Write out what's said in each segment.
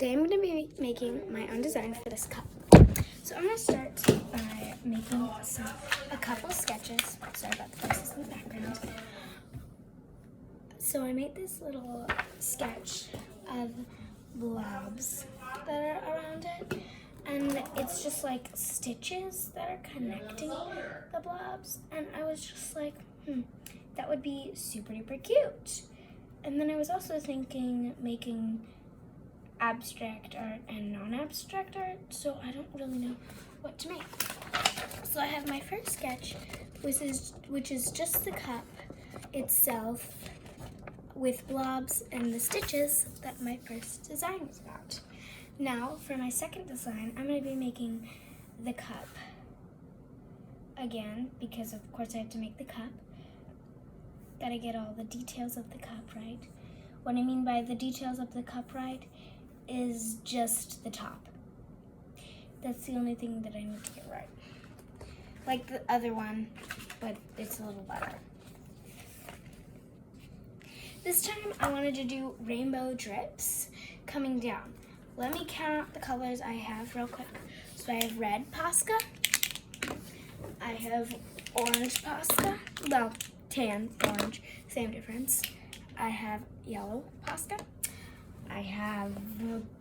Today I'm going to be making my own design for this cup. So I'm going to start by making a couple sketches. Sorry about the voices in the background. So I made this little sketch of blobs that are around it. And it's just like stitches that are connecting the blobs. And I was just like, that would be super duper cute. And then I was also thinking making abstract art and non-abstract art, so I don't really know what to make. So I have my first sketch, which is just the cup itself with blobs and the stitches that my first design was about. Now for my second design, I'm going to be making the cup again, because of course I have to make the cup. Gotta get all the details of the cup right. What I mean by the details of the cup right is just the top. That's the only thing that I need to get right. Like the other one, but it's a little better. This time I wanted to do rainbow drips coming down. Let me count out the colors I have real quick. So I have red Posca, I have orange Posca, well, tan, orange, same difference. I have yellow Posca. I have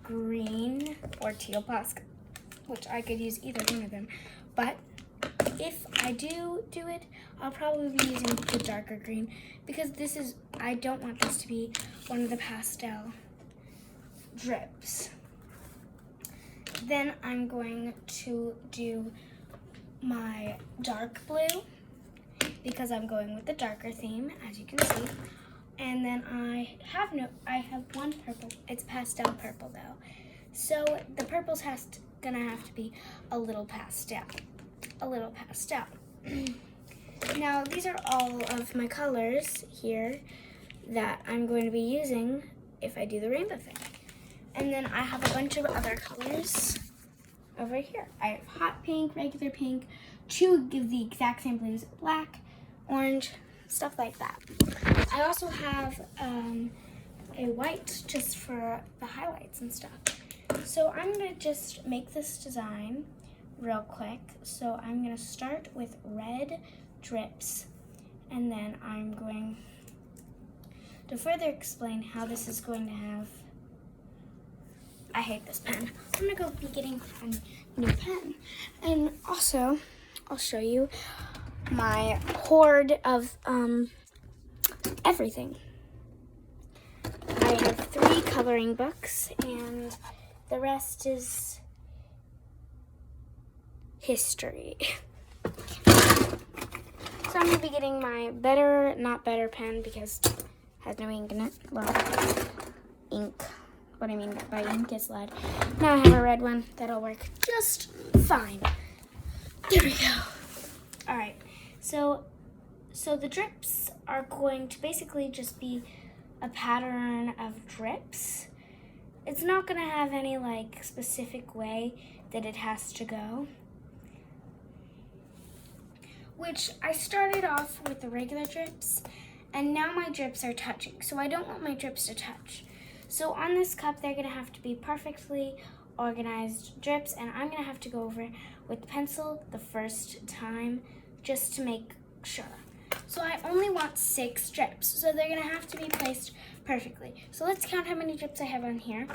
green or teal Posca, which I could use either one of them. But if I do it, I'll probably be using the darker green because I don't want this to be one of the pastel drips. Then I'm going to do my dark blue because I'm going with the darker theme, as you can see. And then I have one purple. It's pastel purple though. So the purple's gonna have to be a little pastel. Now these are all of my colors here that I'm going to be using if I do the rainbow thing. And then I have a bunch of other colors over here. I have hot pink, regular pink, two give the exact same blues, black, orange, stuff like that. I also have a white just for the highlights and stuff. So I'm gonna just make this design real quick. So I'm gonna start with red drips, and then I'm going to further explain how this is going to have, I hate this pen. I'm gonna go be getting a new pen. And also, I'll show you my hoard of everything. I have 3 coloring books and the rest is history. So I'm going to be getting my better, not better pen because it has no ink in it. Well, ink. What I mean by ink is lead. Now I have a red one that'll work just fine. There we go. Alright, so the drips are going to basically just be a pattern of drips. It's not going to have any like specific way that it has to go. Which I started off with the regular drips, and now my drips are touching. So I don't want my drips to touch. So on this cup, they're going to have to be perfectly organized drips, and I'm going to have to go over with pencil the first time just to make sure. So I only want 6 drips, so they're going to have to be placed perfectly. So let's count how many drips I have on here.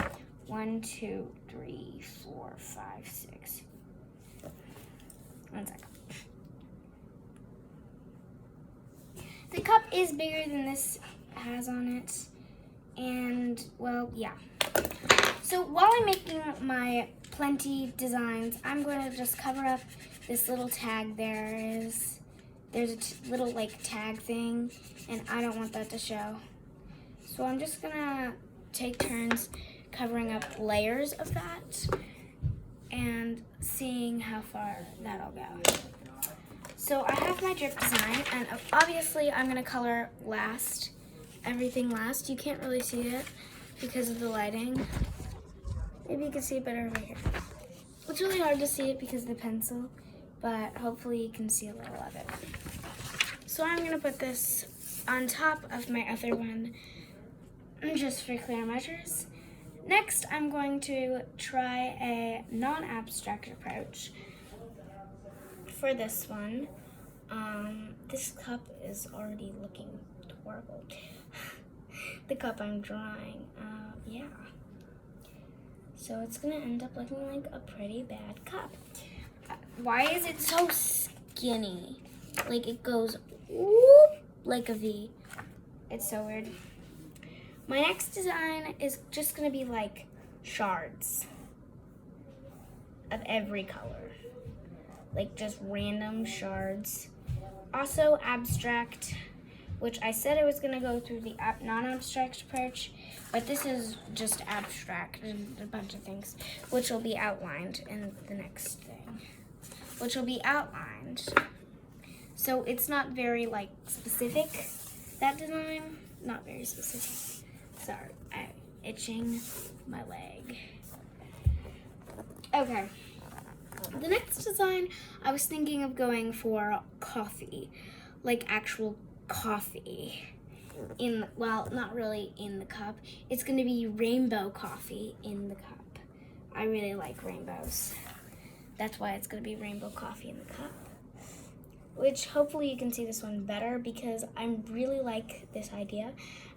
1, 2, 3, 4, 5, 6. 1 second. The cup is bigger than this has on it, and well, yeah. So while I'm making my plenty designs, I'm going to just cover up this little tag there's a little like tag thing, and I don't want that to show. So I'm just gonna take turns covering up layers of that and seeing how far that'll go. So I have my drip design, and obviously I'm gonna color everything last. You can't really see it because of the lighting. Maybe you can see it better over here. It's really hard to see it because of the pencil, but hopefully you can see a little of it. So I'm gonna put this on top of my other one just for clear measures. Next, I'm going to try a non-abstract approach for this one. This cup is already looking horrible. The cup I'm drawing, yeah. So it's gonna end up looking like a pretty bad cup. Why is it so skinny? Like it goes whoop, like a V. It's so weird. My next design is just gonna be like shards of every color. Like just random shards. Also abstract, which I said I was gonna go through the non-abstract approach, but this is just abstract and a bunch of things, which will be outlined in the next thing, which will be outlined. So it's not very like specific, that design, not very specific. Sorry, I'm itching my leg. Okay, the next design, I was thinking of going for coffee, like actual coffee in, well, not really in the cup. It's going to be rainbow coffee in the cup. I really like rainbows. That's why it's going to be rainbow coffee in the cup. Which hopefully you can see this one better because I really like this idea.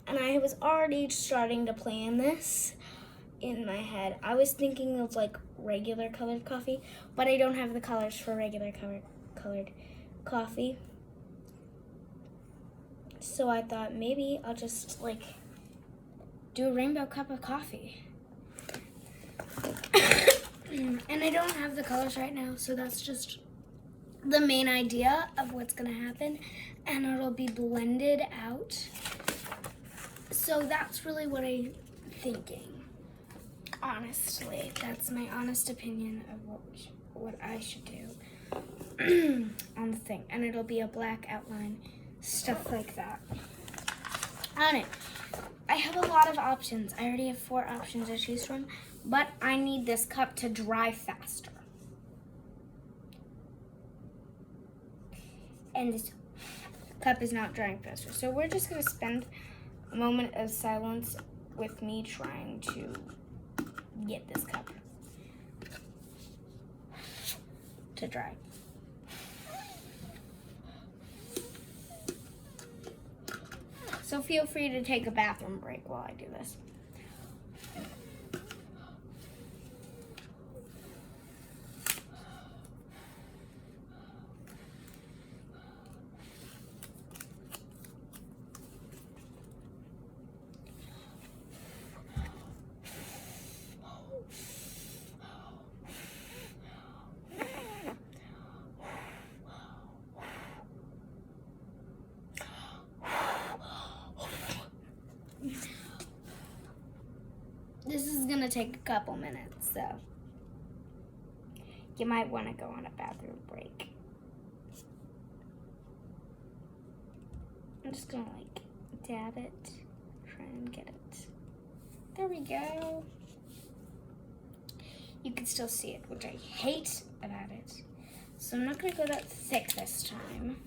And I was already starting to plan this in my head. I was thinking of like regular colored coffee, but I don't have the colors for regular colored coffee. So I thought maybe I'll just like do a rainbow cup of coffee. And I don't have the colors right now, so that's just the main idea of what's gonna happen, and it'll be blended out. So that's really what I'm thinking. Honestly, that's my honest opinion of what I should do on the thing, and it'll be a black outline. Stuff like that. On it. I have a lot of options. I already have 4 options to choose from, but I need this cup to dry faster. And this cup is not drying faster. So we're just going to spend a moment of silence with me trying to get this cup to dry. So feel free to take a bathroom break while I do this. This is gonna take a couple minutes, so you might want to go on a bathroom break. I'm just gonna like dab it, try and get it. There we go. You can still see it, which I hate about it. So I'm not gonna go that thick this time.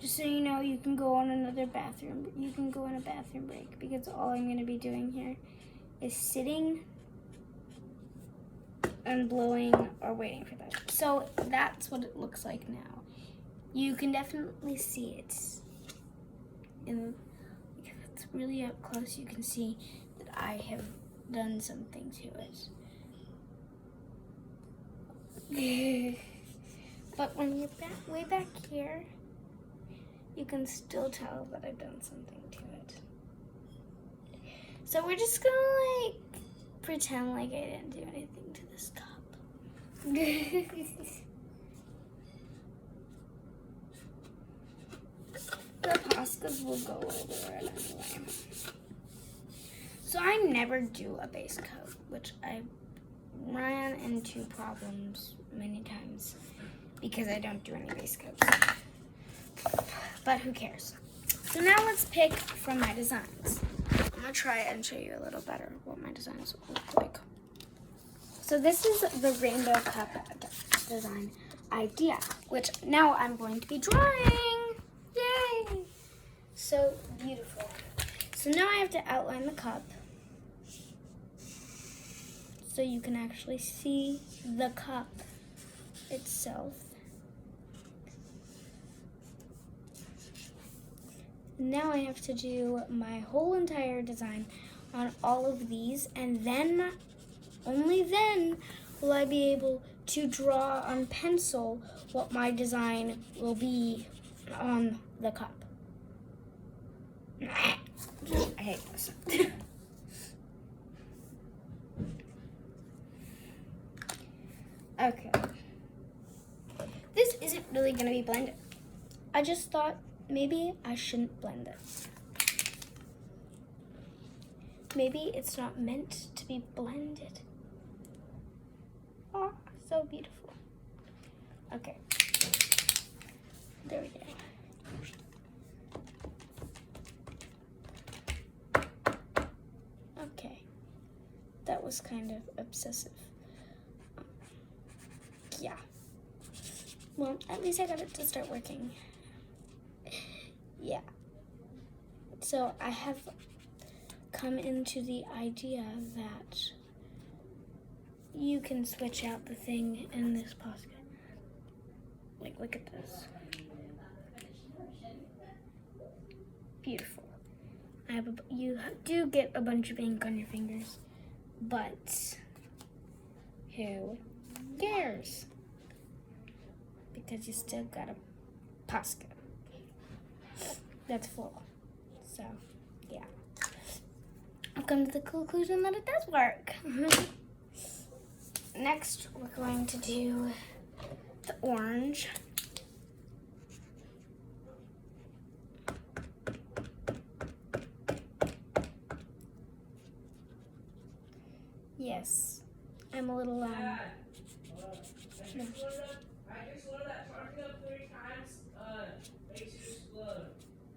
Just so you know, you can go on another bathroom. You can go on a bathroom break because all I'm going to be doing here is sitting and blowing or waiting for that. So that's what it looks like now. You can definitely see it. And if it's really up close, you can see that I have done something to it. But when you're way back here, you can still tell that I've done something to it. So we're just gonna like pretend like I didn't do anything to this cup. The pastas will go over it anyway. So I never do a base coat, which I ran into problems many times because I don't do any base coats. But who cares? So now let's pick from my designs. I'm gonna try and show you a little better what my designs look like. So this is the rainbow cup design idea, which now I'm going to be drawing. Yay! So beautiful. So now I have to outline the cup so you can actually see the cup itself. Now I have to do my whole entire design on all of these, and then, only then, will I be able to draw on pencil what my design will be on the cup. I hate this. Okay. This isn't really gonna be blended. I just thought maybe I shouldn't blend it. Maybe it's not meant to be blended. Oh, so beautiful. Okay. There we go. Okay. That was kind of obsessive. Yeah. Well, at least I got it to start working. Yeah. So I have come into the idea that you can switch out the thing in this pocket. Like, look at this. Beautiful. You do get a bunch of ink on your fingers, but who cares? Because you still got a Posca that's full. So, yeah. I've come to the conclusion that it does work. Next, we're going to do the orange. Yes, I'm a little, no.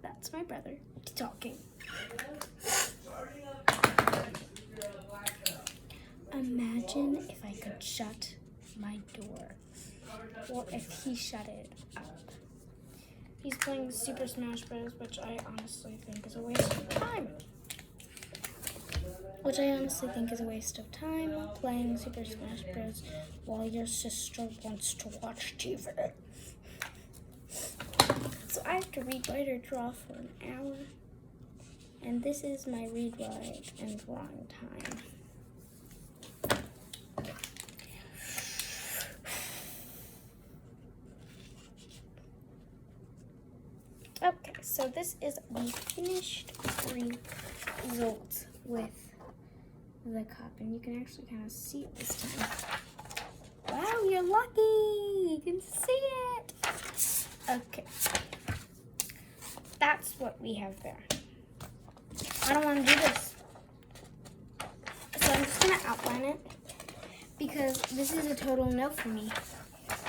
That's my brother talking. Imagine if I could shut my door, or if he shut it up. He's playing Super Smash Bros., which I honestly think is a waste of time. Playing Super Smash Bros. While your sister wants to watch TV. So I have to read, write, or draw for an hour. And this is my read, write, and drawing time. Okay, so this is the finished result with the cup. And you can actually kind of see it this time. Wow, you're lucky! You can see it! Okay. That's what we have there. I don't want to do this. So I'm just going to outline it because this is a total no for me.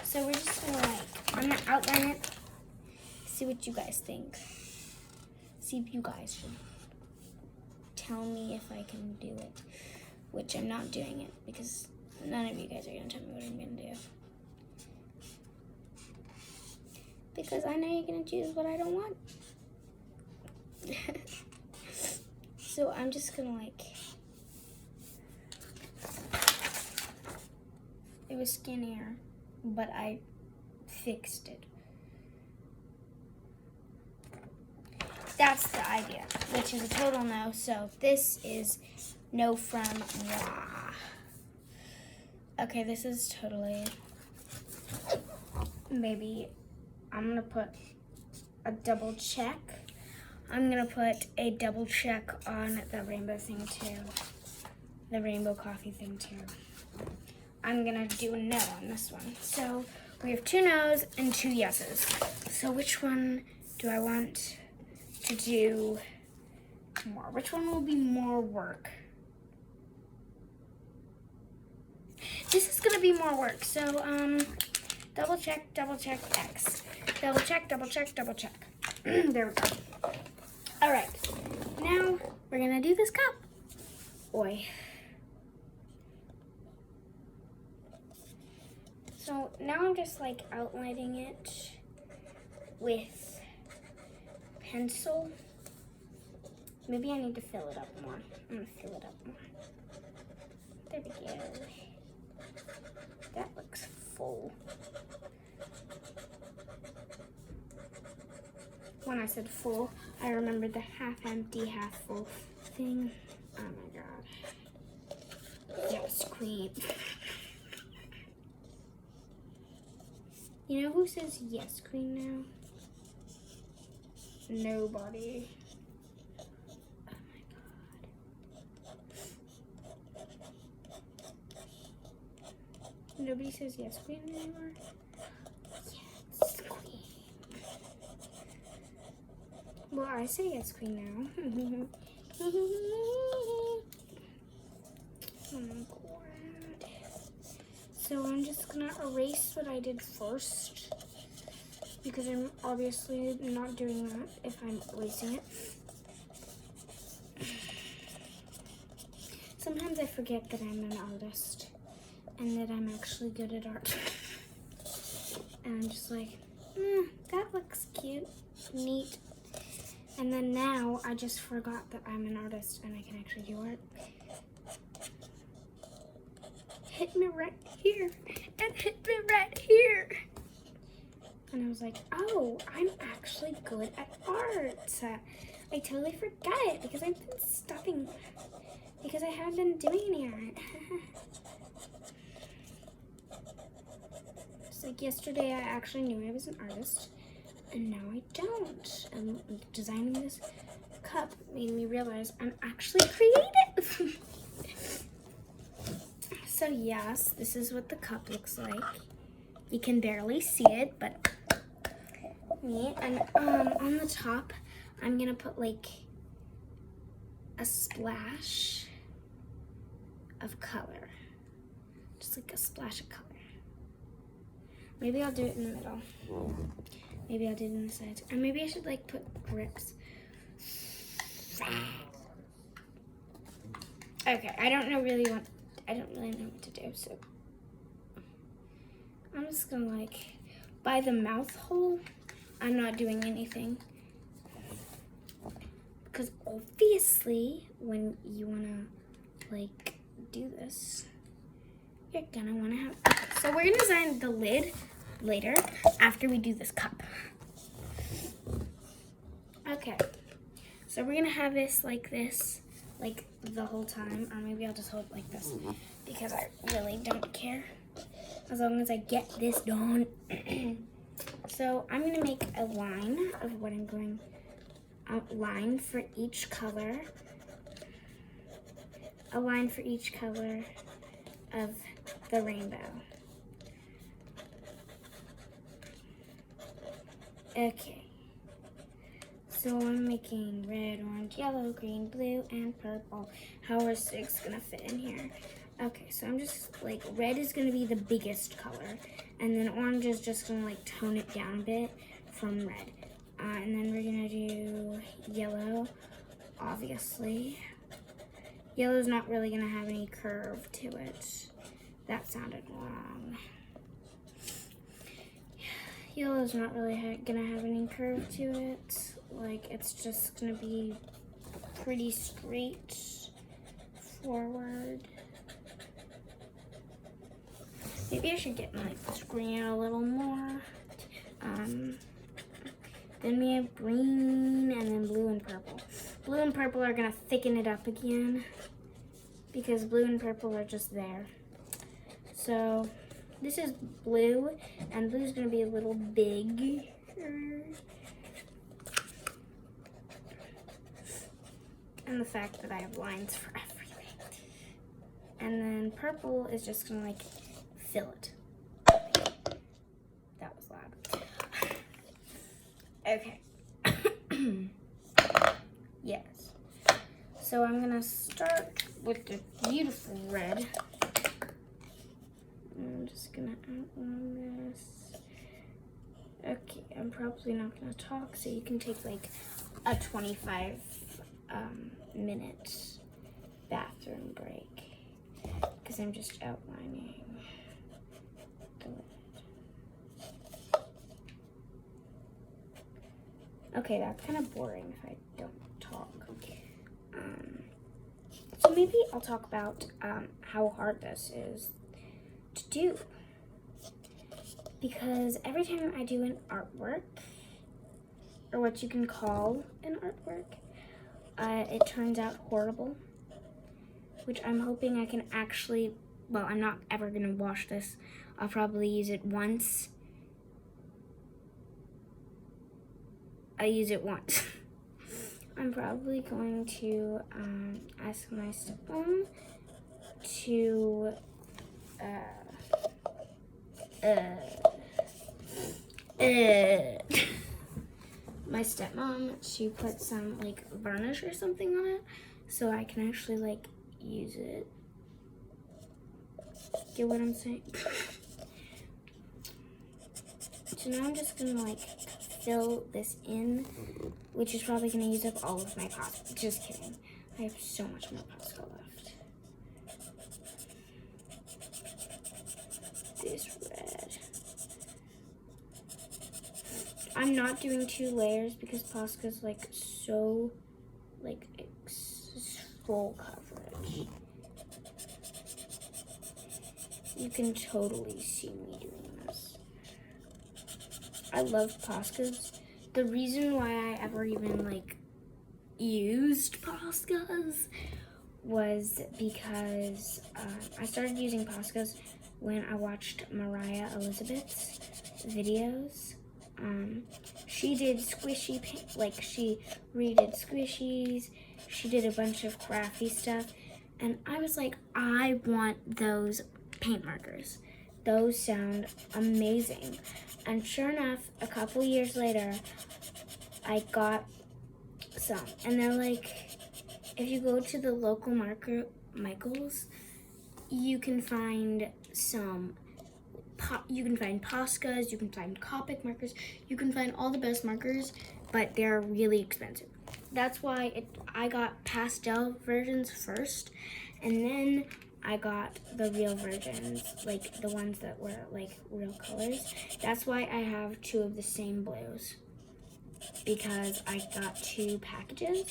So we're just going to I'm going to outline it, see what you guys think. See if you guys should tell me if I can do it, which I'm not doing it because none of you guys are going to tell me what I'm going to do. Because I know you're going to choose what I don't want. So I'm just going to it was skinnier, but I fixed it. That's the idea, which is a total no. So this is no from moi. Okay, this is totally, maybe I'm going to put a double check. I'm going to put a double check on the rainbow thing too. The rainbow coffee thing too. I'm going to do a no on this one. So we have 2 no's and 2 yeses. So which one do I want to do more? Which one will be more work? This is going to be more work. So double check, X. Double check, double check, double check. There we go. All right, now we're gonna do this cup. Oi. So now I'm just like outlining it with pencil. Maybe I need to fill it up more. I'm gonna fill it up more. There we go. That looks full. When I said full, I remembered the half empty, half full thing. Oh my god. Yes, queen. You know who says yes, queen now? Nobody. Oh my god. Nobody says yes, queen anymore? Yes, queen. Well, I say yes, queen now. Oh my god. So I'm just gonna erase what I did first, because I'm obviously not doing that if I'm erasing it. Sometimes I forget that I'm an artist and that I'm actually good at art. And I'm just like, that looks cute, neat. And then now I just forgot that I'm an artist and I can actually do art. Hit me right here and hit me right here. And I was like, oh, I'm actually good at art. I totally forgot it because I've been stopping, because I haven't been doing any art. It's like yesterday I actually knew I was an artist, and now I don't. And designing this cup made me realize I'm actually creative. So yes, this is what the cup looks like. You can barely see it, but me. And on the top, I'm gonna put like a splash of color. Just like a splash of color. Maybe I'll do it in the middle. Maybe I'll do it in the sides. Or maybe I should like put grips. Okay, I don't really know what to do, so I'm just gonna like, by the mouth hole, I'm not doing anything. Because obviously, when you wanna like do this, you're gonna wanna have, okay, so we're gonna design the lid later after we do this cup. Okay, so we're gonna have this like the whole time, or maybe I'll just hold it like this because I really don't care as long as I get this done. So I'm gonna make a line of what I'm going, line for each color, a line for each color of the rainbow. Okay. So I'm making red, orange, yellow, green, blue, and purple. How are 6 gonna fit in here? Okay, so I'm just like, red is gonna be the biggest color, and then orange is just gonna like tone it down a bit from red. And then we're gonna do yellow, obviously. Yellow's not really gonna have any curve to it. That sounded wrong. Yellow's not really gonna have any curve to it. Like, it's just gonna be pretty straight forward. Maybe I should get my screen a little more. Then we have green, and then blue and purple. Blue and purple are gonna thicken it up again because blue and purple are just there. So this is blue, and blue's gonna be a little big. And the fact that I have lines for everything. And then purple is just gonna like fill it. That was loud. Okay. Yes. So I'm gonna start with the beautiful red. I'm just gonna outline this. Okay, I'm probably not gonna talk, so you can take like a 25 minute bathroom break because I'm just outlining the lid. Okay, that's kind of boring if I don't talk. So maybe I'll talk about how hard this is to do. Because every time I do an artwork, or what you can call an artwork, it turns out horrible. Which I'm hoping I can actually, well, I'm not ever going to wash this. I'll probably use it once. I use it once. I'm probably going to ask my stepmom to my stepmom to put some like varnish or something on it so I can actually like use it. Get what I'm saying? So now I'm just gonna like fill this in, which is probably gonna use up all of my Posca. Just kidding. I have so much more Posca left. This red. I'm not doing 2 layers because Posca's like so like full coverage. You can totally see me doing this. I love Poscas. The reason why I ever even like used Poscas was because I started using Poscas when I watched Mariah Elizabeth's videos. She did squishy paint, like she redid squishies. She did a bunch of crafty stuff, and I was like, I want those paint markers. Those sound amazing. And sure enough, a couple years later, I got some. And they're like, if you go to the local market, Michael's, you can find some, you can find Poscas, you can find Copic markers, you can find all the best markers, but they're really expensive. That's why I got pastel versions first, and then I got the real versions, like the ones that were like real colors. That's why I have 2 of the same blues, because I got 2 packages.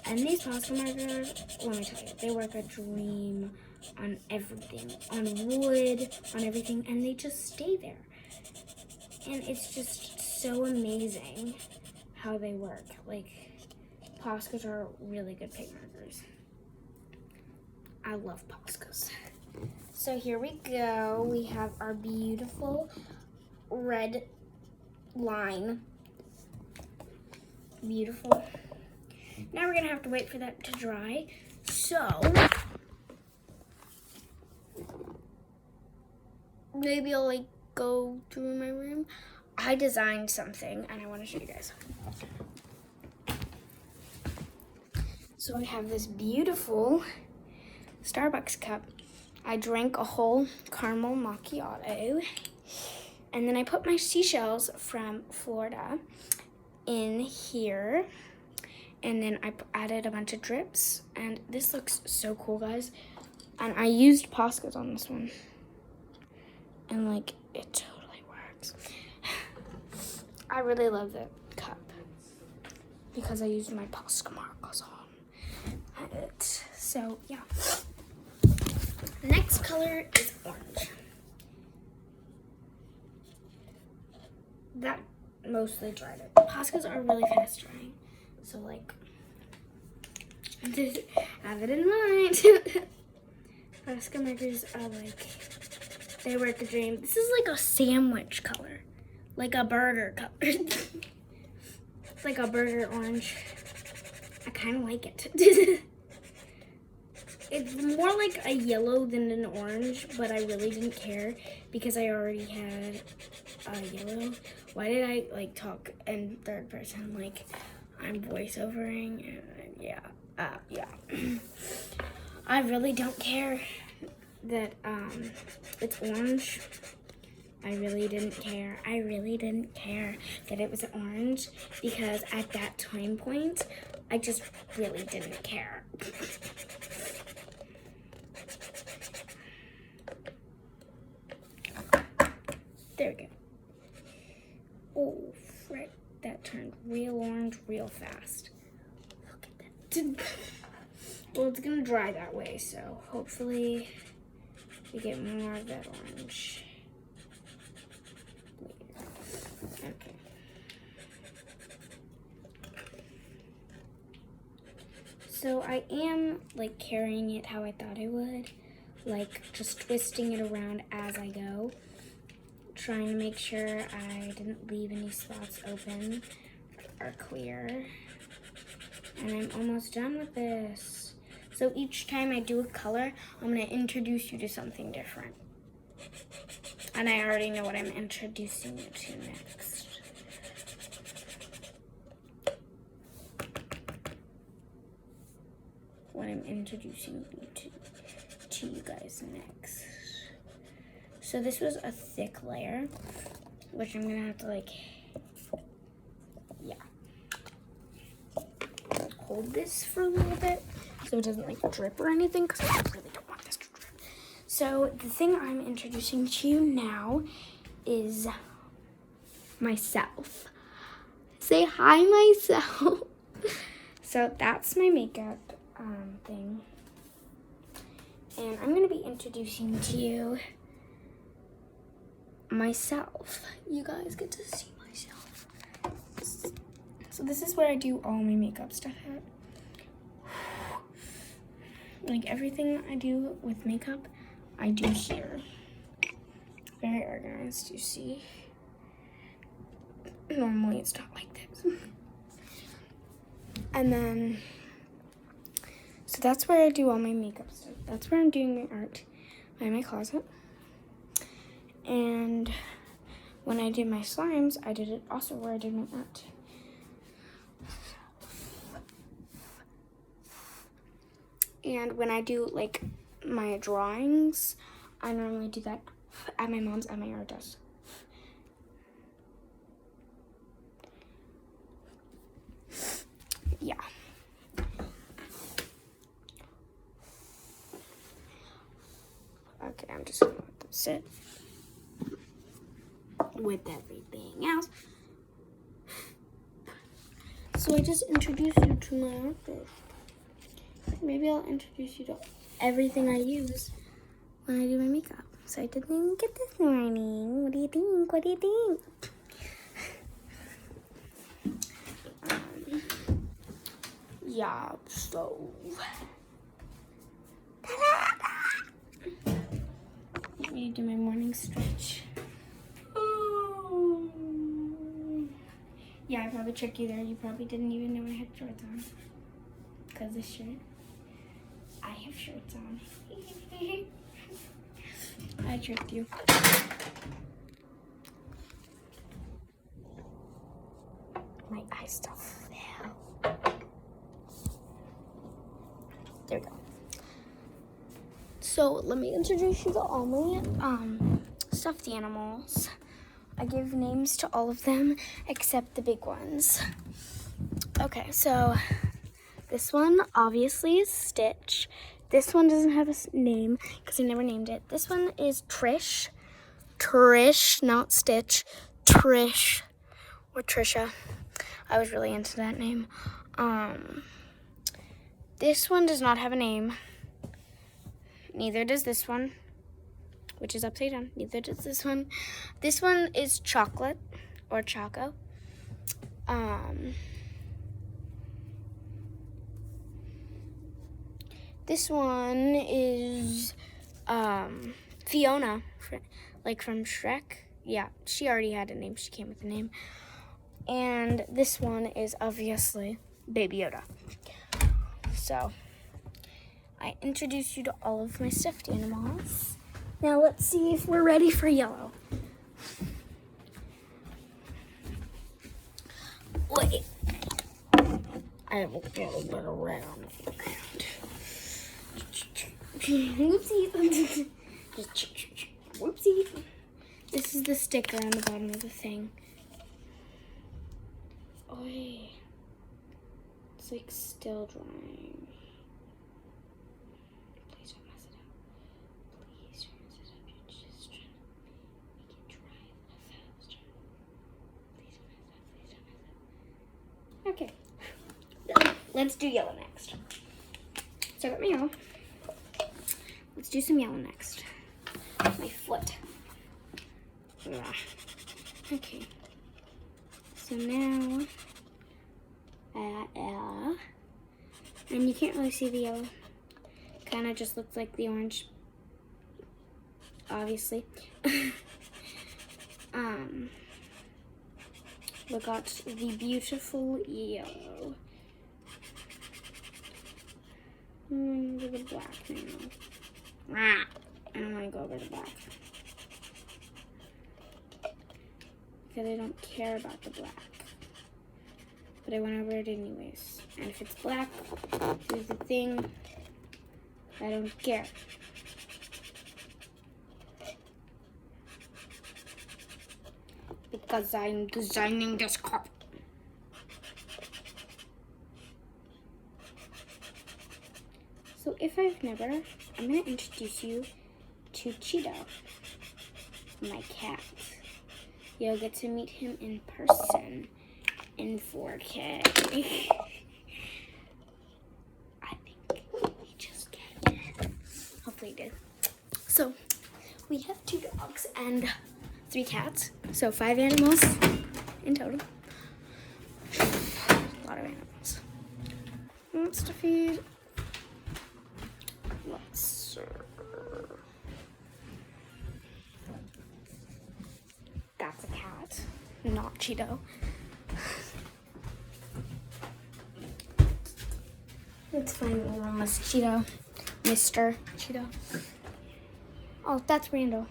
And these Posca markers, let me tell you, they work a dream on everything, on wood, on everything, and they just stay there. And it's just so amazing how they work. Like, Poscas are really good paint markers. I love Poscas. So here we go. We have our beautiful red line. Beautiful. Now we're gonna have to wait for that to dry. So maybe I'll like go through my room. I designed something and I want to show you guys. So I have this beautiful Starbucks cup. I drank a whole caramel macchiato, and then I put my seashells from Florida in here, and then I added a bunch of drips, and this looks so cool, guys. And I used Poscas on this one, and like it totally works. I really love the cup because I used my Posca markers on it. So yeah. The next color is orange. That mostly dried it. Poscas are really fast drying, so like, just have it in mind. Posca markers are like, they work a dream. This is like a sandwich color, like a burger color. It's like a burger orange. I kind of like it. It's more like a yellow than an orange, but I really didn't care because I already had a yellow. Why did I like talk in third person like I'm voiceovering? Yeah. I really don't care that it's orange. I really didn't care. I really didn't care that it was orange because at that time point, I just really didn't care. There we go. Oh, frick. that turned real orange real fast. Look at that. Well, it's gonna dry that way, so hopefully we get more of that orange later. Okay. So I am like carrying it how I thought I would, like just twisting it around as I go, trying to make sure I didn't leave any spots open or clear. And I'm almost done with this. So each time I do a color, I'm gonna introduce you to something different. And I already know what I'm introducing you to next. What I'm introducing you to you guys next. So this was a thick layer, which I'm gonna have to like, yeah, hold this for a little bit so it doesn't like drip or anything, because I really don't want this to drip. So the thing I'm introducing to you now is myself. Say hi, myself. So that's my makeup thing. And I'm gonna be introducing to you myself. You guys get to see myself. So this is where I do all my makeup stuff at. Like everything I do with makeup, I do here. Very organized, you see. Normally it's not like this. And then, so that's where I do all my makeup stuff. That's where I'm doing my art, in my closet. And when I did my slimes, I did it also where I did my art. And when I do like my drawings, I normally do that at my mom's at my art desk. Yeah. Okay, I'm just gonna let them sit with everything else. So I just introduced you to my outfit. Maybe I'll introduce you to everything I use when I do my makeup. So I did get this morning. What do you think? What do you think? Yeah, so let me do my morning stretch. Yeah, I probably tricked you there. You probably didn't even know I had shorts on. Because this shirt. I have shorts on. I tricked you. My eye still fell. There we go. So let me introduce you to all my stuffed animals. I give names to all of them except the big ones. Okay, so this one obviously is Stitch. This one doesn't have a name because I never named it. This one is Trish. Trish, not Stitch. Trish or Trisha. I was really into that name. This one does not have a name. Neither does this one, which is upside down. Neither does this one. This one is Chocolate or Choco. This one is Fiona, like from Shrek. Yeah, she already had a name. She came with a name. And this one is obviously Baby Yoda. So I introduced you to all of my stuffed animals. Now let's see if we're ready for yellow. Wait. I have a little bit of red on my hand. Whoopsie. Whoopsie. This is the sticker on the bottom of the thing. Oh, it's like still drying. Please don't mess it up. Please don't mess it up. You're just trying to make it dry faster. Please don't mess it up. Please don't mess it up. Okay, let's do yellow next. So I got my yellow. Let's do some yellow next. My foot. Ugh. Okay. So now, and you can't really see the yellow. Kind of just looks like the orange, obviously. We got the beautiful yellow. Over the black now. I don't want to go over the black. Because I don't care about the black. But I went over it anyways. And if it's black, here's the thing. I don't care. Because I'm designing this car. So if I've never, I'm going to introduce you to Cheeto, my cat. You'll get to meet him in person in 4K. I think he just get it. Hopefully he did. So we have 2 dogs and 3 cats. So 5 animals in total. A lot of animals. Lots to feed. Lots. That's a cat, not Cheeto. Let's find the little Miss Cheeto. Mr. Cheeto. Oh, that's Randall.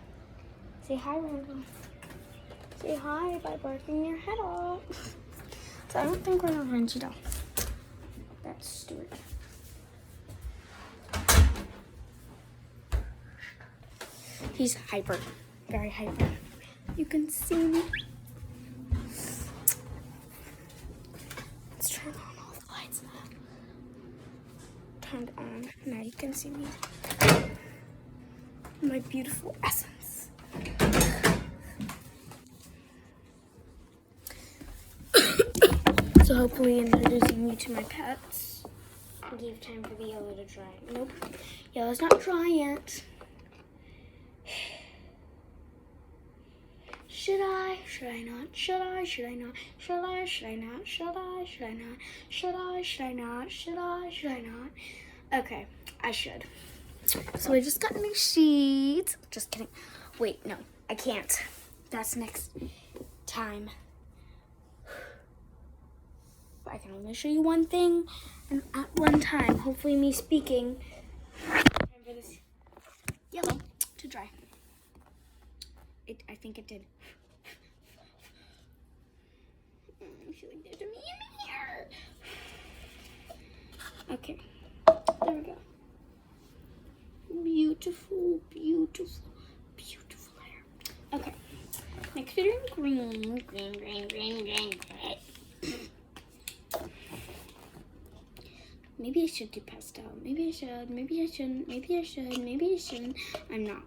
Say hi, Randall. Say hi by barking your head off. So I don't think we're gonna find Cheeto. That's Stuart. He's hyper, very hyper. You can see me. Let's turn on all the lights. Turned on. Now you can see me. My beautiful essence. So hopefully introducing you to my pets. Give time for the yellow to dry. Nope. Yellow's not dry yet. Should I? Should I not? Should I? Should I not? Should I? Should I not? Should I? Should I not? Should I? Should I not? Should I? Should I not? Okay, I should. So I just got new sheets. Just kidding. Wait, no, I can't. That's next time. I can only show you one thing and at one time. Hopefully me speaking. Time for this yellow to dry. I think it did. I feel like there's a man here. Okay, there we go. Beautiful, beautiful, beautiful hair. Okay, next we're doing green, green, green, green, green, green. Maybe I should do pastel. Maybe I should. Maybe I shouldn't. Maybe I should. Maybe I shouldn't. I'm not.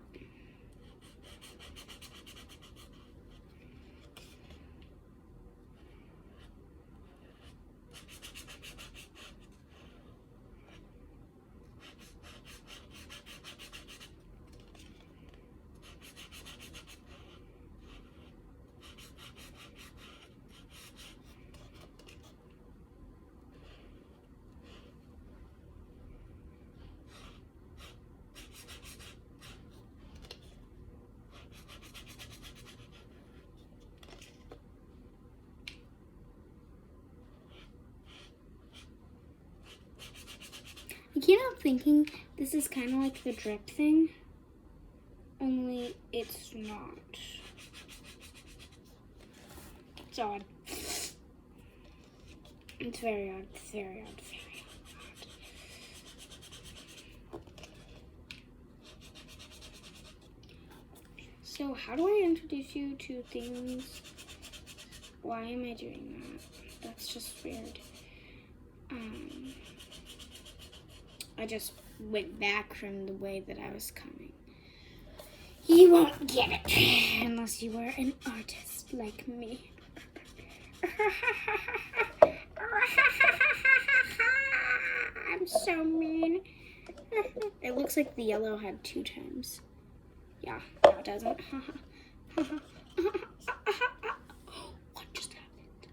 I can't help thinking this is kind of like the drip thing, only it's not. It's odd. It's very odd, very odd, very odd. So how do I introduce you to things? Why am I doing that? That's just weird. I just went back from the way that I was coming. You won't get it unless you are an artist like me. I'm so mean. It looks like the yellow had 2 times. Yeah, no, it doesn't. What just happened?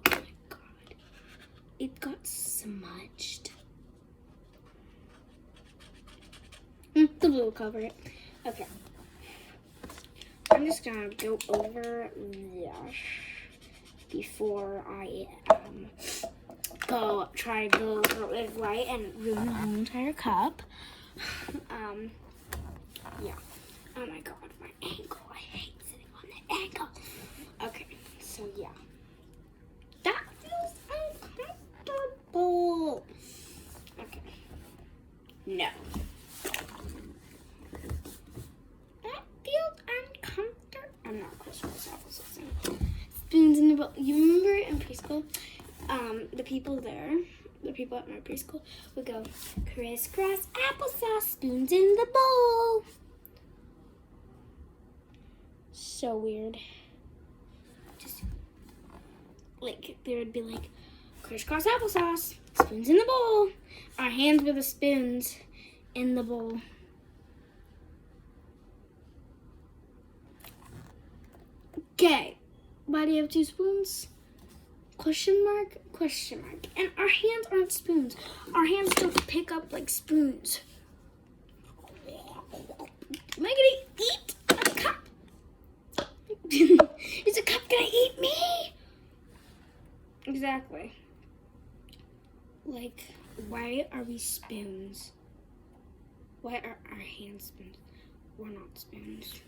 Oh my god. It got smudged. The blue will cover it. Okay. I'm just gonna go over this before I go with white and ruin the whole entire cup. Yeah. Oh my god, my ankle. I hate sitting on the ankle. Okay, so yeah. That feels uncomfortable. Okay. No. That feels uncomfortable. I'm not Christmas applesauce. Spoons in the bowl. You remember in preschool, the people at my preschool would go, crisscross applesauce, spoons in the bowl. So weird. Just like there would be like crisscross applesauce, spoons in the bowl. Our hands were the spoons in the bowl. Okay, why do you have 2 spoons? Question mark, question mark. And our hands aren't spoons. Our hands don't pick up like spoons. Am I gonna eat a cup? Is a cup gonna eat me? Exactly. Like, why are we spoons? Why are our hands spoons? We're not spoons.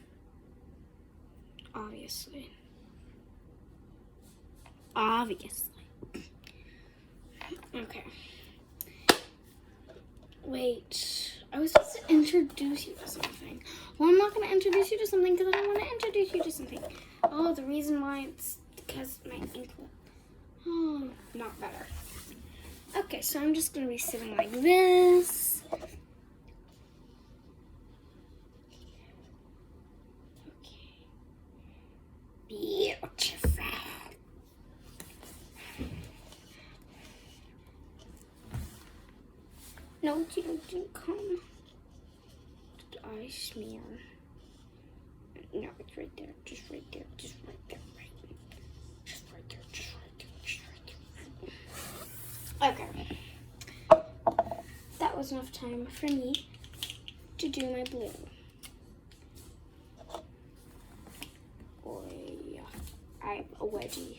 Obviously. Okay. Wait. I was supposed to introduce you to something. Well, I'm not going to introduce you to something because I don't want to introduce you to something. Oh, the reason why it's because my ankle. Oh, not better. Okay, so I'm just going to be sitting like this. Okay. Beautiful. No, you didn't come. Did I smear? No, it's right there. Just right there. Just right there. Just right there. Just right there. Just right there. Okay. That was enough time for me to do my blue. Oh, yeah. I have a wedgie.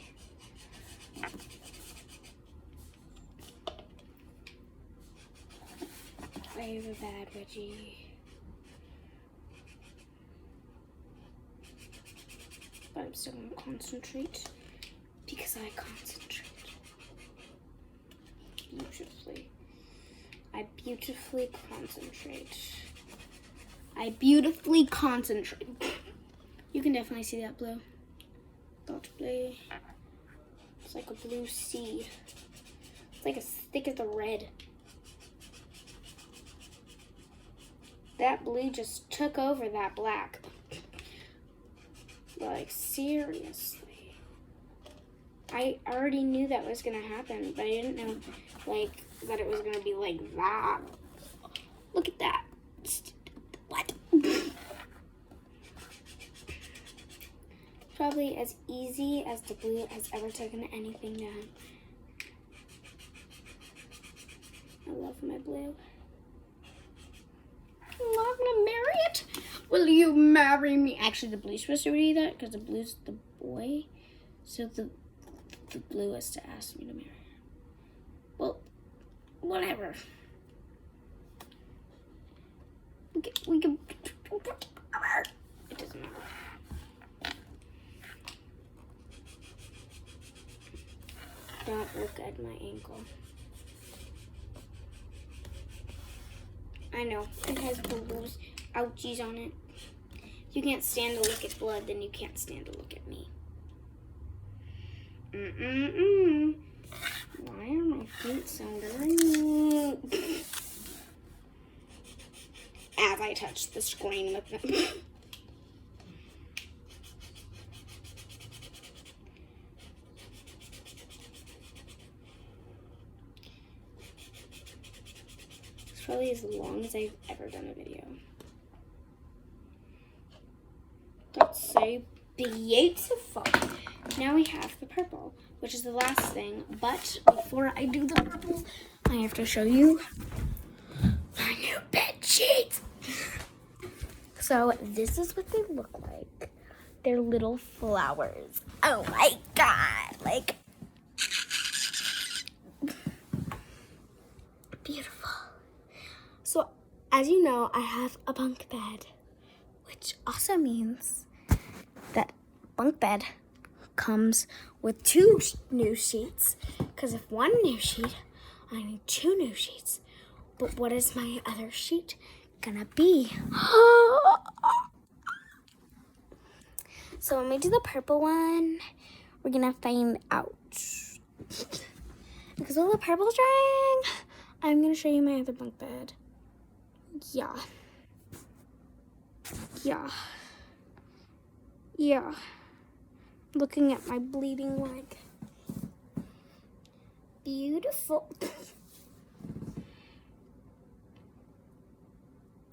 I have a bad wedgie. But I'm still going to concentrate because I concentrate beautifully. I beautifully concentrate. You can definitely see that blue. Dot blue. It's like a blue sea. It's like as thick as the red. That blue just took over that black. Like, seriously. I already knew that was going to happen, but I didn't know, like, that it was going to be like that. Look at that. What? Probably as easy as the blue has ever taken anything down. I love my blue. I'm not gonna marry it. Will you marry me? Actually, the blue's supposed to read that because the blue's the boy. So the blue has to ask me to marry her. Well, whatever. We can. It doesn't matter. Don't look at my ankle. I know, it has boo-boos, ouchies on it. If you can't stand to look at blood, then you can't stand to look at me. Why are my feet so dirty? As I touch the screen with them. probably as long as I've ever done a video. That's so beautiful. Now we have the purple, which is the last thing. But before I do the purple, I have to show you my new bed sheets. So this is what they look like. They're little flowers. Oh my God, like beautiful. So as you know, I have a bunk bed, which also means that bunk bed comes with 2 new sheets, because if one new sheet, I need 2 new sheets. But what is my other sheet gonna be? So when we do the purple one, we're gonna find out. Because while the purple's drying, I'm gonna show you my other bunk bed. Yeah. Looking at my bleeding leg. Beautiful.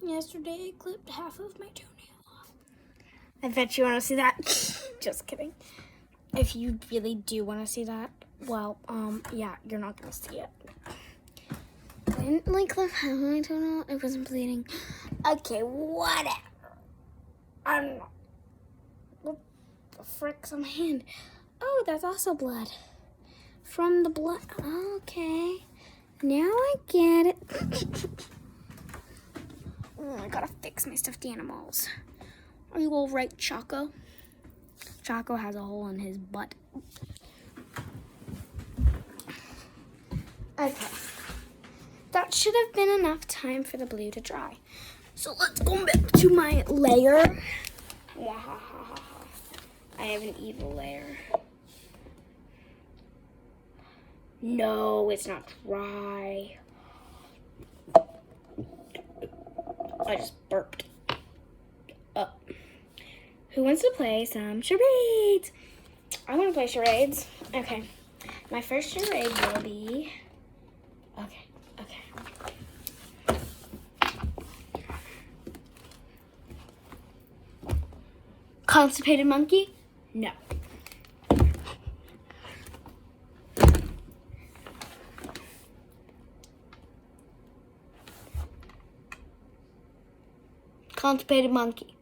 Yesterday I clipped half of my toenail off. I bet you want to see that. Just kidding. If you really do want to see that, well, yeah, you're not going to see it. I didn't clip half of my toenail. It wasn't bleeding. Okay, whatever. I don't know. What the frick's on my hand? Oh, that's also blood. From the blood. Okay. Now I get it. Oh, I gotta fix my stuffed animals. Are you all right, Choco? Choco has a hole in his butt. Okay. That should have been enough time for the blue to dry. So let's go back to my layer. I have an evil layer. No, it's not dry. I just burped. Oh. Who wants to play some charades? I want to play charades. Okay. My first charade will be... Okay. Constipated monkey? No. Constipated monkey.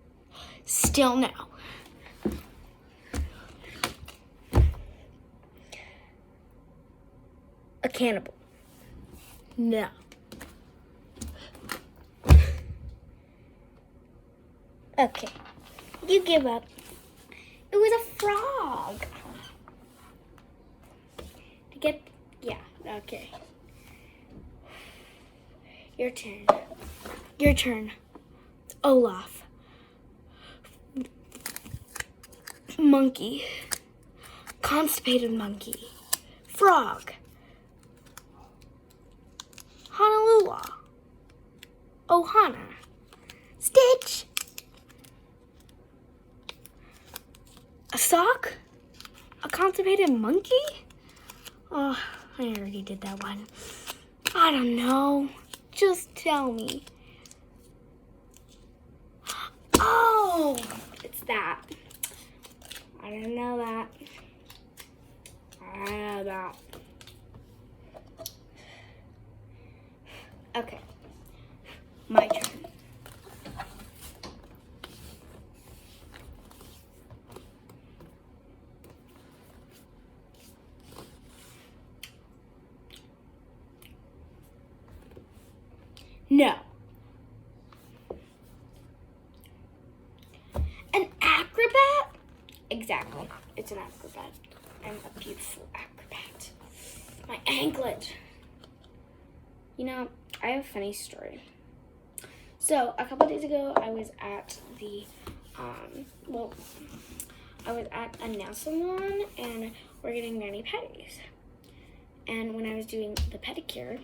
Still no. A cannibal. No. Okay. You give up. It was a frog. Yeah, okay. Your turn. Olaf. Monkey. Constipated monkey. Frog. Honolulu. Ohana. Stitch. A sock? A constipated monkey? Oh, I already did that one. I don't know. Just tell me. Oh, it's that. I didn't know that. Okay, my turn. No. An acrobat? Exactly. It's an acrobat. I'm a beautiful acrobat. My anklet. You know, I have a funny story. So, a couple days ago, I was at I was at a nail salon, and we're getting mani-pedis. And when I was doing the pedicure,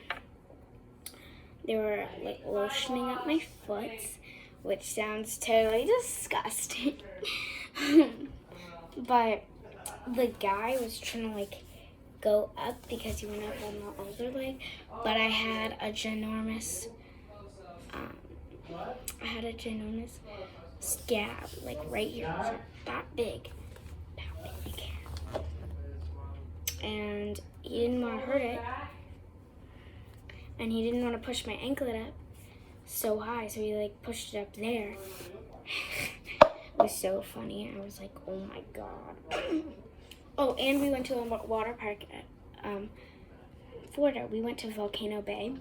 they were lotioning up my foot, which sounds totally disgusting. But the guy was trying to go up because he went up on the other leg, but I had a ginormous I had a ginormous scab, like right here. It was like that big. And he didn't want to hurt it. And he didn't want to push my anklet up so high, so he like pushed it up there. It was so funny. I was like, oh my god. Oh, and we went to a water park at Florida. We went to Volcano Bay.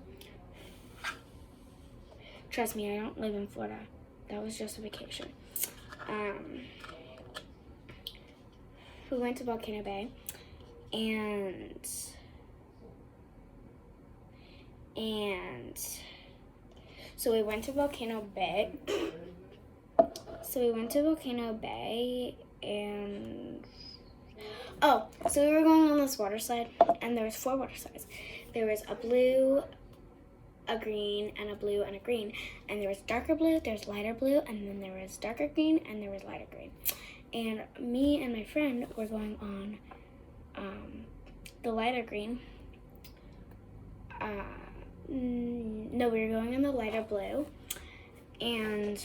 Trust me, I don't live in Florida. That was just a vacation. We went to Volcano Bay, and so we went to Volcano Bay. And so we were going on this water slide, and there was 4 water slides. There was a blue, a green, and a blue, and a green. And there was darker blue, there's lighter blue, and then there was darker green, and there was lighter green. And me and my friend were going on the lighter green. No, we were going on the lighter blue. And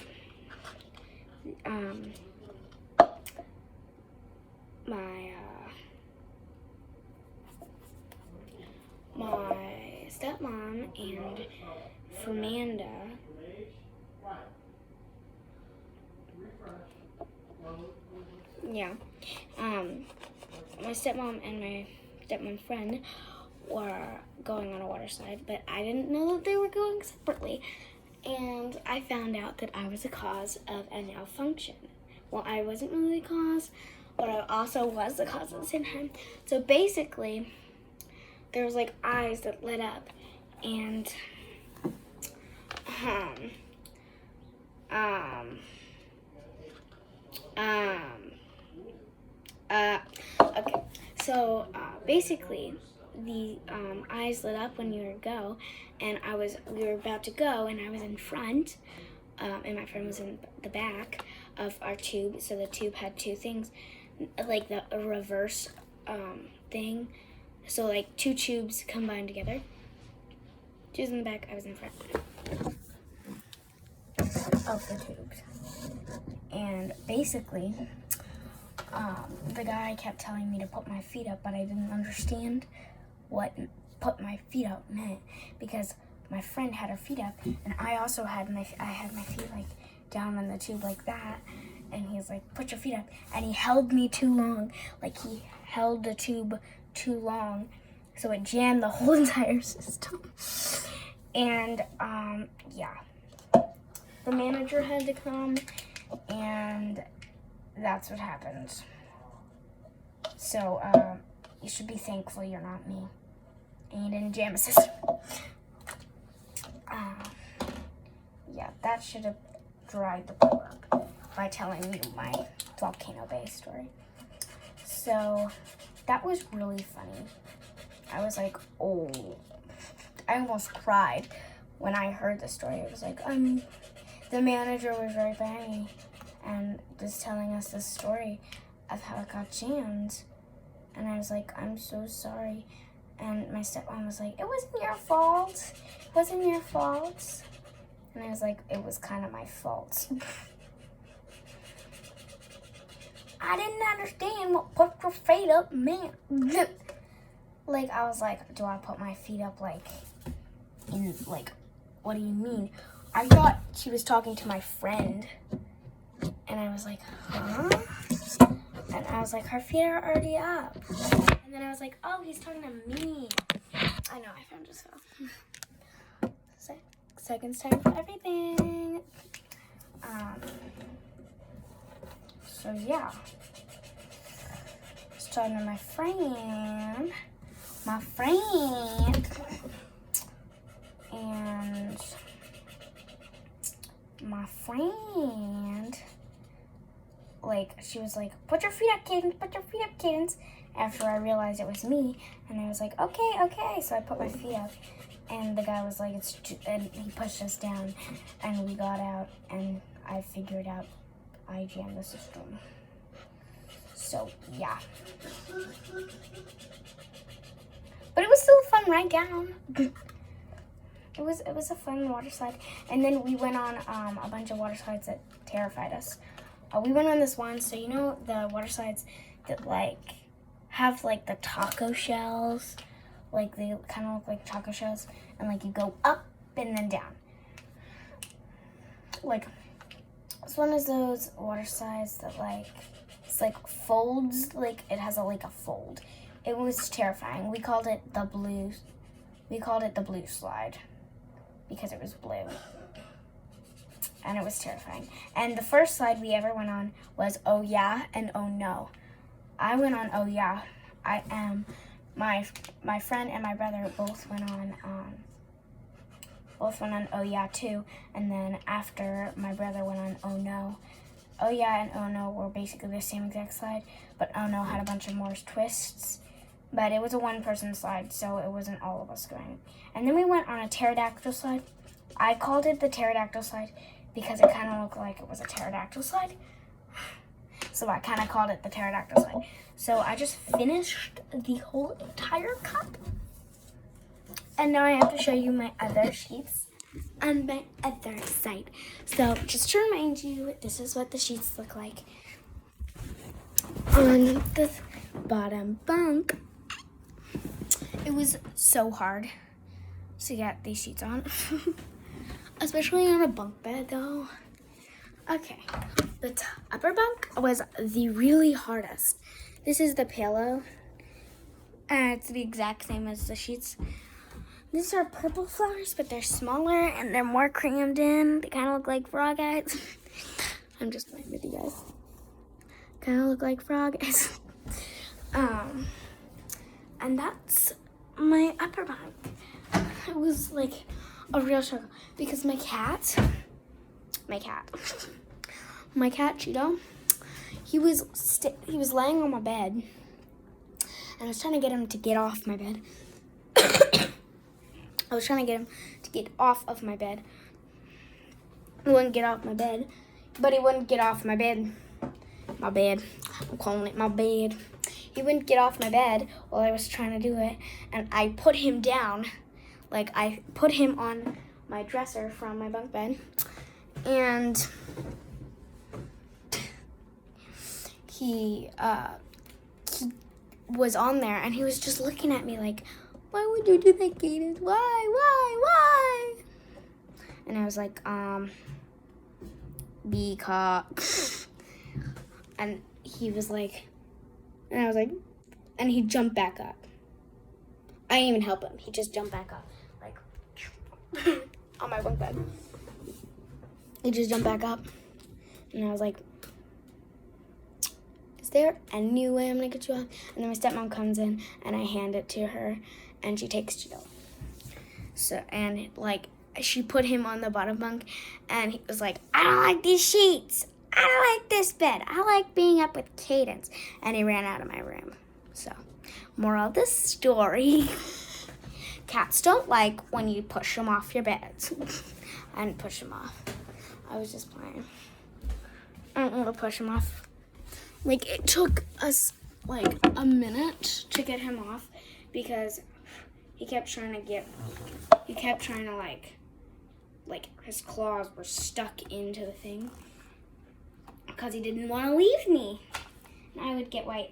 my stepmom and Fernanda my stepmom and my stepmom's friend were going on a water slide, but I didn't know that they were going separately. And I found out that I was the cause of a malfunction. Well, I wasn't really the cause, but I also was the cause at the same time. So basically, there was like eyes that lit up, and okay. So basically, the eyes lit up when you were go, and we were about to go, and I was in front, and my friend was in the back of our tube. So the tube had 2 things, like a reverse thing. So like 2 tubes combined together. She was in the back, I was in front of the tubes. And basically, the guy kept telling me to put my feet up, but I didn't understand what put my feet up meant, because my friend had her feet up, and I also had my feet like down on the tube like that, and he was like, put your feet up, and he held me too long, like he held the tube too long, so it jammed the whole entire system. And yeah, the manager had to come, and that's what happened. So you should be thankful you're not me, and you didn't jam a system. Yeah, that should have dried the pool up by telling you my Volcano Bay story. So that was really funny. I was like, oh, I almost cried when I heard the story. It was like, the manager was right by me and was telling us the story of how it got jammed. And I was like, I'm so sorry. And my stepmom was like, it wasn't your fault. It wasn't your fault. And I was like, it was kind of my fault. I didn't understand what put your feet up meant. Like, I was like, do I put my feet up, like, in, like, what do you mean? I thought she was talking to my friend. And I was like, huh? And I was like, her feet are already up. And then I was like, oh, he's talking to me. I know, I found just fell. Seconds time for everything. So yeah. Just talking to my friend. And my friend, like, she was like, put your feet up, Cadence, put your feet up, Cadence. After I realized it was me, and I was like, okay. So I put my feet up, and the guy was like, and he pushed us down, and we got out, and I figured out I jammed the system. So yeah. But it was still a fun ride down. it was a fun water slide. And then we went on a bunch of water slides that terrified us. We went on this one, so you know the water slides that like have like the taco shells, like they kind of look like taco shells, and like you go up and then down. Like this one is those water slides that like it's like folds, like it has like a fold. It was terrifying. We called it the blue slide because it was blue. And it was terrifying. And the first slide we ever went on was Oh Yeah and Oh No. I went on Oh Yeah. My friend and my brother both went on Oh Yeah too. And then after my brother went on Oh No. Oh Yeah and Oh No were basically the same exact slide, but Oh No had a bunch of more twists. But it was a one-person slide, so it wasn't all of us going. And then we went on a pterodactyl slide. I called it the pterodactyl slide because it kind of looked like it was a pterodactyl slide. So I kind of called it the pterodactyl slide. So I just finished the whole entire cup. And now I have to show you my other sheets on my other side. So just to remind you, this is what the sheets look like on the bottom bunk. It was so hard to get these sheets on, especially on a bunk bed though. Okay, the upper bunk was the really hardest. This is the pillow, and it's the exact same as the sheets. These are purple flowers, but they're smaller and they're more crammed in. They kind of look like frog eyes. I'm just playing with you guys. Kind of look like frog eyes. And that's my upper bunk. It was like a real struggle because my cat Cheeto, he was laying on my bed, and I was trying to get him to get off my bed. I was trying to get him to get off of my bed. He wouldn't get off my bed, but he wouldn't get off my bed. My bed. I'm calling it my bed. He wouldn't get off my bed while I was trying to do it, and I put him down. Like, I put him on my dresser from my bunk bed, and he was on there, and he was just looking at me like, why would you do that, Cadence? Why? And I was like, because. And he was like, and I was like, and he jumped back up. I didn't even help him. He just jumped back up, like, on my bunk bed. He just jumped back up. And I was like, is there any way I'm going to get you off? And then my stepmom comes in, and I hand it to her, and she takes Cheeto. So, and, like, she put him on the bottom bunk, and he was like, I don't like these sheets. I don't like this bed. I like being up with Cadence. And he ran out of my room. So, moral of the story, cats don't like when you push them off your beds. I didn't push them off. I was just playing. I don't want to push him off. Like, it took us, like, a minute to get him off because he kept trying to, like, his claws were stuck into the thing. Because he didn't want to leave me. And I would get why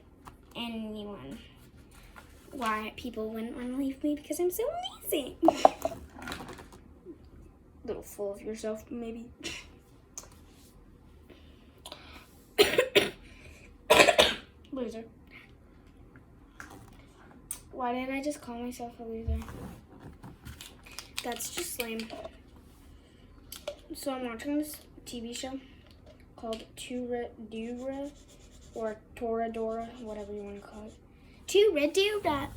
people wouldn't want to leave me because I'm so amazing. Little full of yourself, maybe. Loser. Why did I just call myself a loser? That's just lame. So I'm watching this TV show called Toradora or Toradora, whatever you want to call it. Toradora.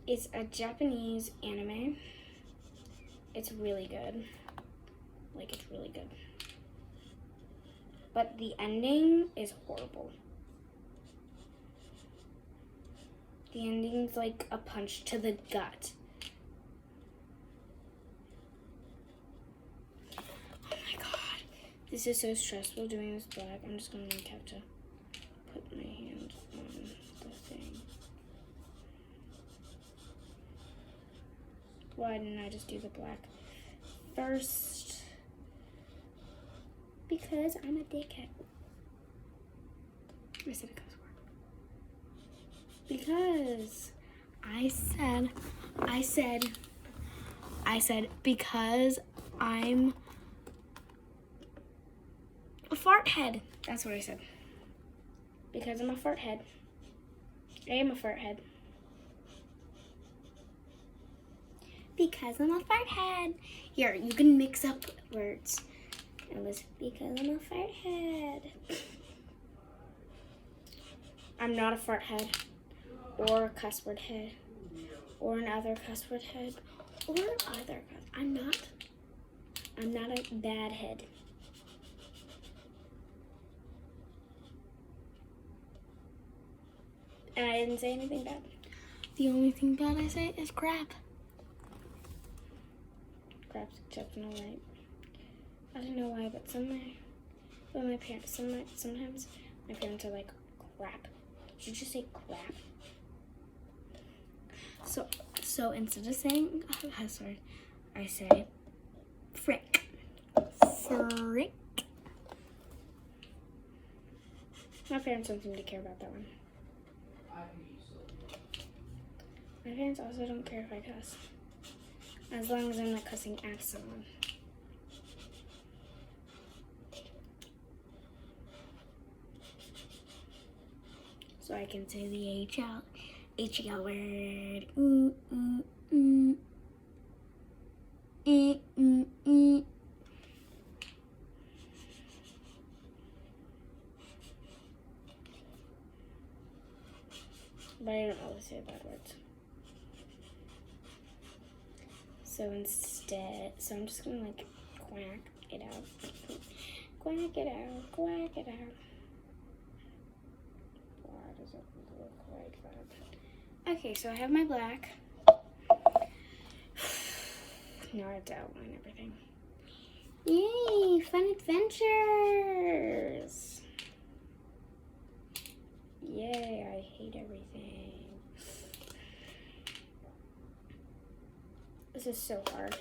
It's a Japanese anime. It's really good. Like, it's really good. But the ending is horrible. The ending's like a punch to the gut. This is so stressful doing this vlog. I'm just going to have to put my hand on the thing. Why didn't I just do the black first? Because I'm a dickhead. I said a cuss word. Because I said because I'm a fart head. That's what I said. Because I'm a fart head. I am a fart head. Because I'm a fart head. Here, you can mix up words. It was because I'm a fart head. I'm not a fart head. Or a cuss word head. Or another cuss word head. Or other cuss. I'm not a bad head. And I didn't say anything bad. The only thing bad I say is crap. Crap's exceptional, right? I don't know why, but sometimes my parents are like, crap. Did you just say crap? So instead of saying a cuss word, I say frick. Frick. My parents don't seem to care about that one. My parents also don't care if I cuss. As long as I'm not cussing at someone. So I can say the H-E-L word. But I don't always say bad words. So instead, I'm just gonna like quack it out. Quack it out, quack it out. Why does it look like that? Okay, so I have my black. Now I have to outline everything. Yay, fun adventures! Yay, I hate everything. This is so hard.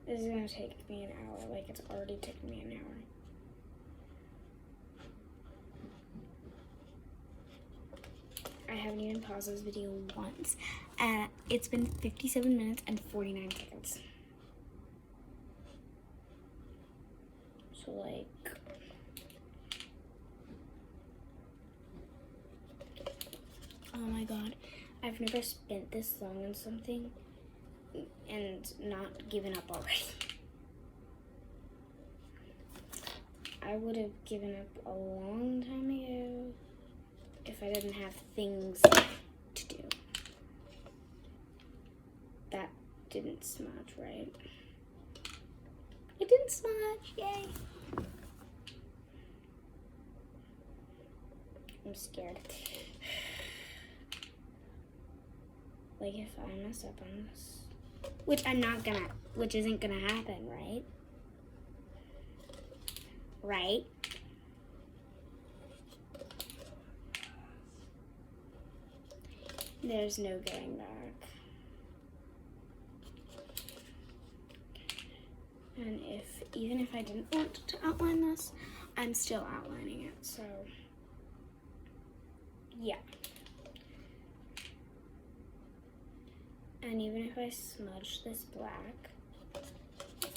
This is gonna take me an hour, like it's already taken me an hour. I haven't even paused this video once. It's been 57 minutes and 49 seconds. So like, oh my god, I've never spent this long on something and not given up already. I would have given up a long time ago if I didn't have things to do. That didn't smudge, right? It didn't smudge, yay! I'm scared. Like if I mess up on this, which isn't gonna happen, right? Right? There's no going back. And even if I didn't want to outline this, I'm still outlining it, so yeah. And even if I smudge this black,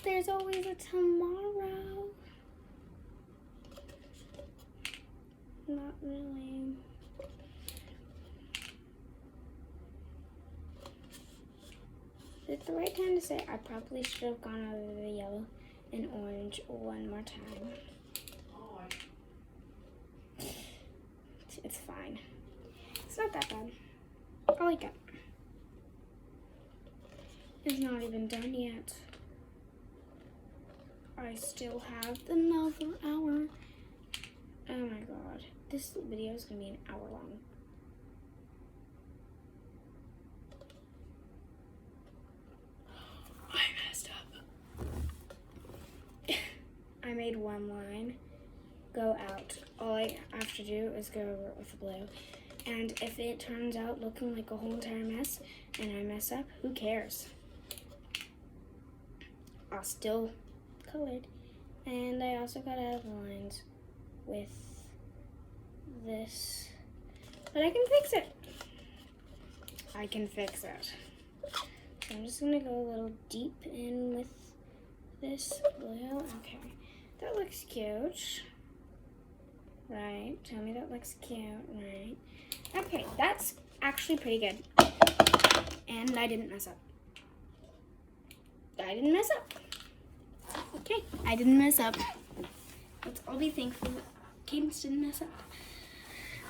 there's always a tomorrow. Not really. Is it the right time to say I probably should have gone over the yellow and orange one more time? It's fine. It's not that bad. I like it. It's not even done yet. I still have another hour. Oh my god. This video is gonna be an hour long. I messed up. I made one line go out. All I have to do is go over it with the blue. And if it turns out looking like a whole entire mess and I mess up, who cares? I'll still color it. And I also got out the lines with this, but I can fix it. I can fix it. So I'm just gonna go a little deep in with this blue. Okay, that looks cute. Right, tell me that looks cute, right? Okay, that's actually pretty good. And I didn't mess up. I didn't mess up. Okay, I didn't mess up. Let's all be thankful that Cadence didn't mess up.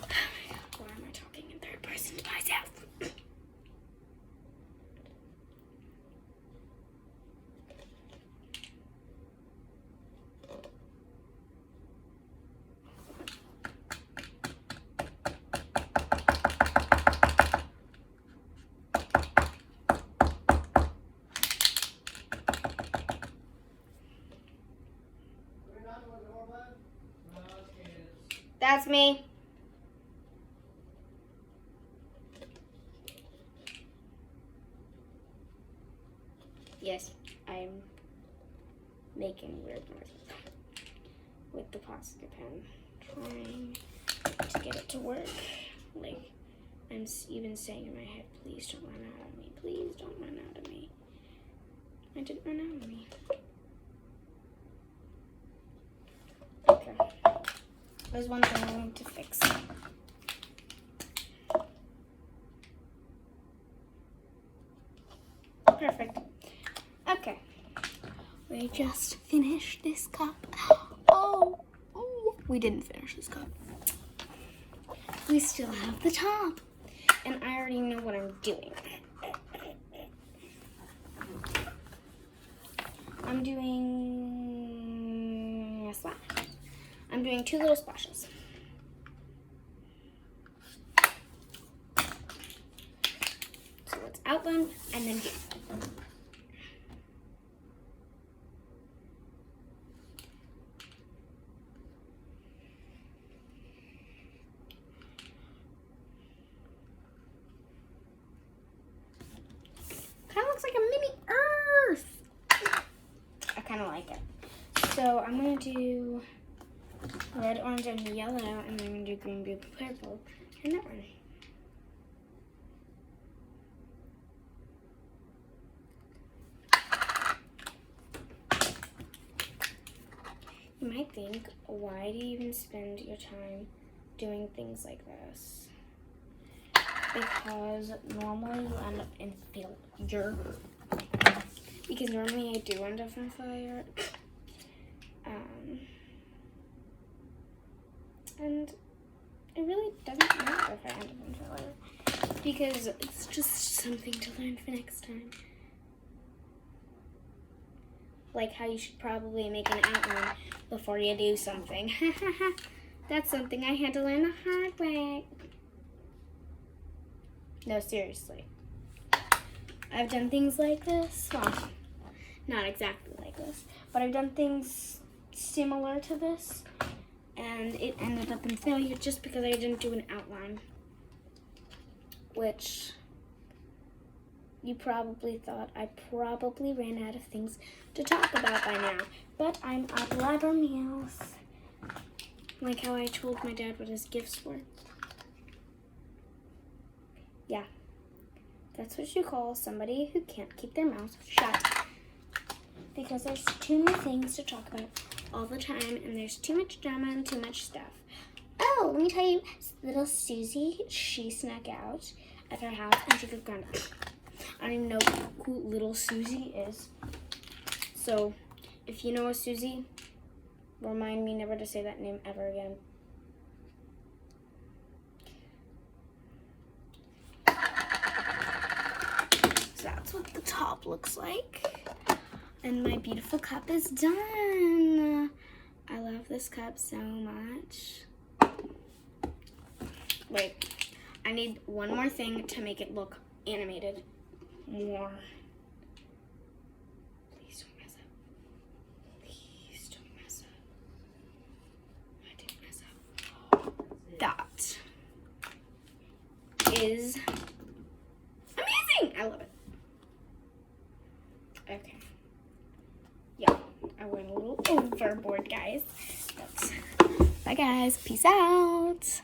Oh my God, why am I talking in third person to myself? That's me. Yes, I'm making weird noises with the Posca pen, trying to get it to work. Like, I'm even saying in my head, please don't run out of me. Please don't run out of me. I didn't run out of me. Okay. There's one thing I need to fix. Perfect. Okay. We just finished this cup. Oh, we didn't finish this cup. We still have the top. And I already know what I'm doing. I'm doing a splash. I'm doing 2 little splashes. So let's outline and then do. Kind of looks like a mini Earth. I kind of like it. So I'm going to do red, orange, and yellow, and then I'm going to do green, blue, purple, and that one. You might think, why do you even spend your time doing things like this? Because normally you end up in failure. Because normally I do end up in failure. And it really doesn't matter if I end up in failure. Because it's just something to learn for next time. Like how you should probably make an outline before you do something. That's something I had to learn the hard way. No, seriously. I've done things like this. Well, not exactly like this, but I've done things similar to this, and it ended up in failure just because I didn't do an outline. Which you probably thought I probably ran out of things to talk about by now. But I'm a blabbermouth. Like how I told my dad what his gifts were. Yeah. That's what you call somebody who can't keep their mouth shut. Because there's too many things to talk about all the time, and there's too much drama and too much stuff. Oh, let me tell you, little Susie, she snuck out at her house and she took Grandma. I don't even know who little Susie is. So, if you know a Susie, remind me never to say that name ever again. So that's what the top looks like. And my beautiful cup is done. I love this cup so much. Wait, I need one more thing to make it look animated. More. Please don't mess up. Please don't mess up. I didn't mess up. That. is amazing. I love it. Okay. Yeah, I went a little overboard, guys. Bye, guys. Peace out.